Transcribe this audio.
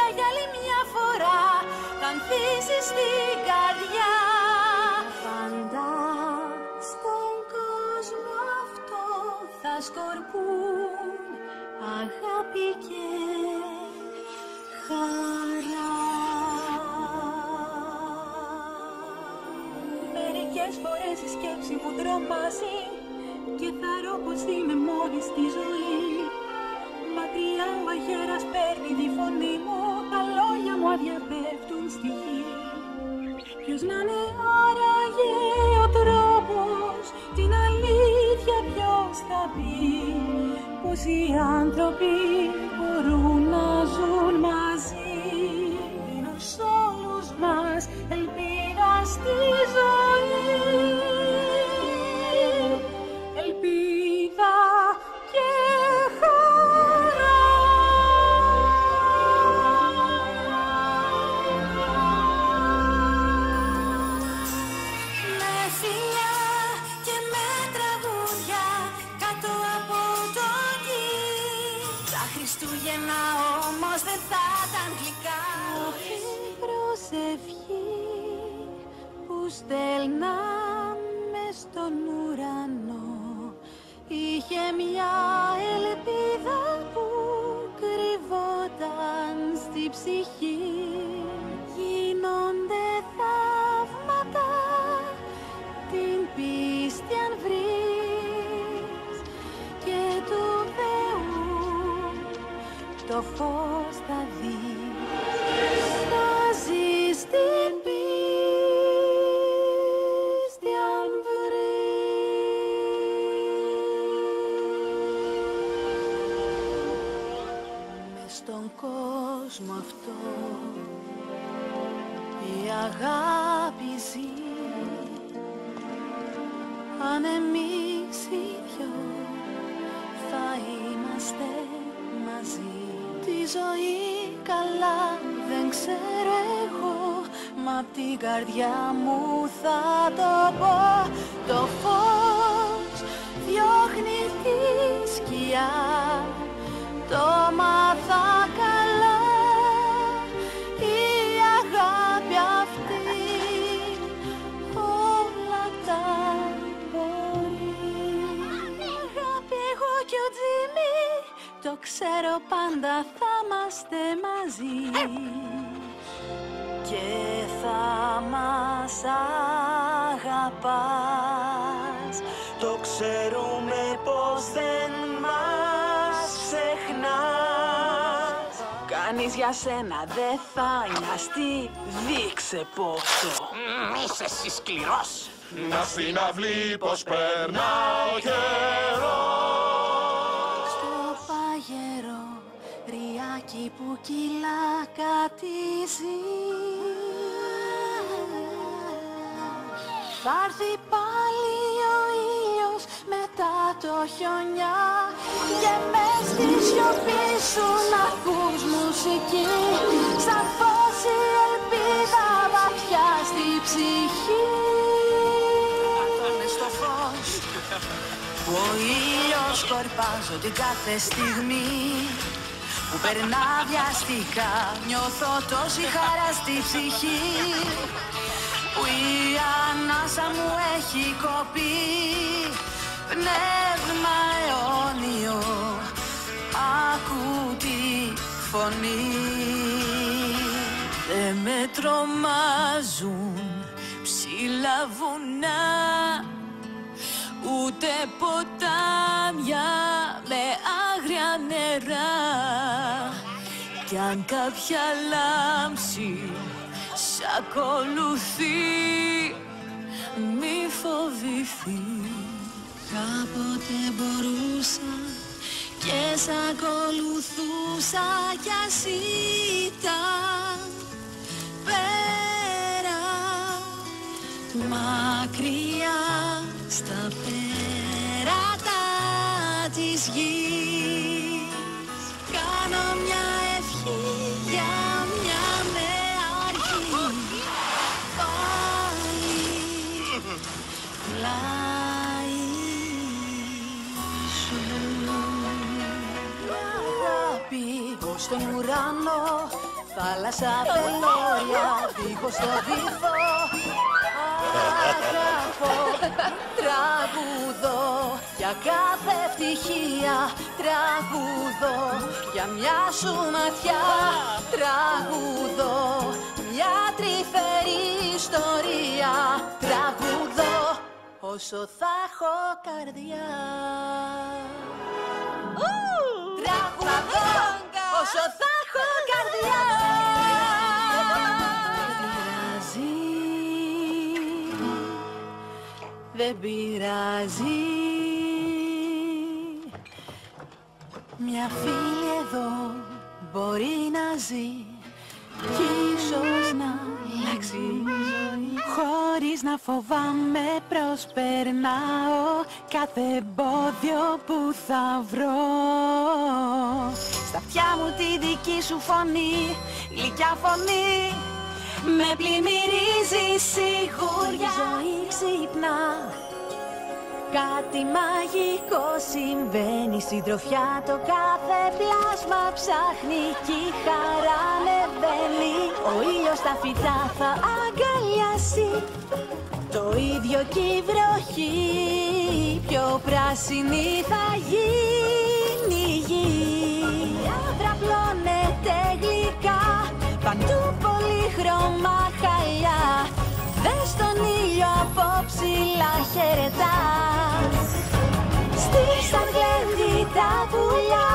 ελπίδα για άλλη μια φορά θα ανθίσει στην καρδιά. Πάντα στον κόσμο αυτό θα σκορπούν αγάπη και χαρά. Μερικές φορές η σκέψη μου τρομάζει και θαρώ πως είμαι μόνη στη ζωή. Μακριά ο αγέρας παίρνει τη φωνή μου, τα λόγια μου αδιαπέφτουν στη γη. Ποιος να είναι άραγε ο τρόπος, την αλήθεια ποιος θα πει, πως οι άνθρωποι μπορούν να ζουν μαζί. Δίνω σ' όλους μας ελπίδα στη ζωή, ελπίδα και χαρά. Με φιλιά και με τραγούδια κάτω από το γη, τα Χριστούγεννα όμως δεν θα ήταν γλυκά. Η προσευχή που στέλναμε στον ουρανό είχε μια ελπίδα που κρυβόταν στη ψυχή. Γίνονται θαύματα, την πίστη αν βρεις, και του Θεού το φως θα δεις. Θα ζεις την πίστη αν στον κόσμο αυτό η αγάπη ζει. Αν εμείς οι δυο θα είμαστε μαζί, τη ζωή καλά δεν ξέρω εγώ, μα απ' την καρδιά μου θα το πω. Το φως διώχνει τη σκιά, το μάθα καλά, η αγάπη αυτή όλα τα μπορεί. Αγάπη εγώ και ο Τζίμι, το ξέρω πάντα θα είμαστε μαζί και θα μας αγαπάς. Το ξέρουμε πως δεν μας ξεχνάς. Κανείς για σένα δεν θα νοιαστεί, δείξε πόσο. Είσαι εσύ σκληρός. Να στην αυλή πως περνά ο καιρός. Στο παγερό ριάκι που κυλά κατήσει, θα έρθει πάλι ο ήλιος μετά το χιονιά και μες στη σιωπή σου να ακούς μουσική, σαν φως η ελπίδα βαθιά στη ψυχή. Αυτό είναι στο φως που ο ήλιος σκορπάζονται κάθε στιγμή, που περνά βιαστικά, νιώθω τόση χαρά στη ψυχή, που η ανάσα μου έχει κοπεί. Πνεύμα αιώνιο, άκου τη φωνή. Δεν με τρομάζουν ψηλά βουνά, ούτε ποτάμια με άγρια νερά. Κι αν κάποια λάμψη σ' ακολουθεί, μη φοβηθείς. Κάποτε μπορούσα και σ' ακολουθούσα κι ας ήταν πέρα, μακριά στα πέρατα της γης. Κάνω μια ευχή για μια νέα αρχή, πάλι πλάι σου. Αγάπη στον ουρανό θάλασσα πελώρια δίχως το βυθό. Αγαπώ, τραγουδώ για κάθε ευτυχία. Τραγουδώ για μια σου ματιά. Τραγουδώ μια τρυφερή ιστορία. Τραγουδώ όσο θα έχω καρδιά. Τραγουδώ όσο θα έχω καρδιά. Δεν πειράζει. Μια φίλη εδώ μπορεί να ζει κι ίσως να αλλάξει η ζωή. Χωρίς να φοβάμαι προσπερνάω κάθε εμπόδιο που θα βρω. Στα αυτιά μου τη δική σου φωνή, γλυκιά φωνή, με πλημμυρίζει σιγουριά. Η ζωή ξυπνά, κάτι μαγικό συμβαίνει. Συντροφιά το κάθε πλάσμα ψάχνει κι η χαρά ανεβαίνει. Ο ήλιος τα φυτά θα αγκαλιάσει, το ίδιο κι η βροχή. Πιο πράσινη θα γίνει η γη. Αβραπλώνεται γλυκά, παντού πολύχρωμα χαλιά. Δες τον ήλιο από ψηλά χαιρετάς. Στήσαν γλέντι τα πουλιά.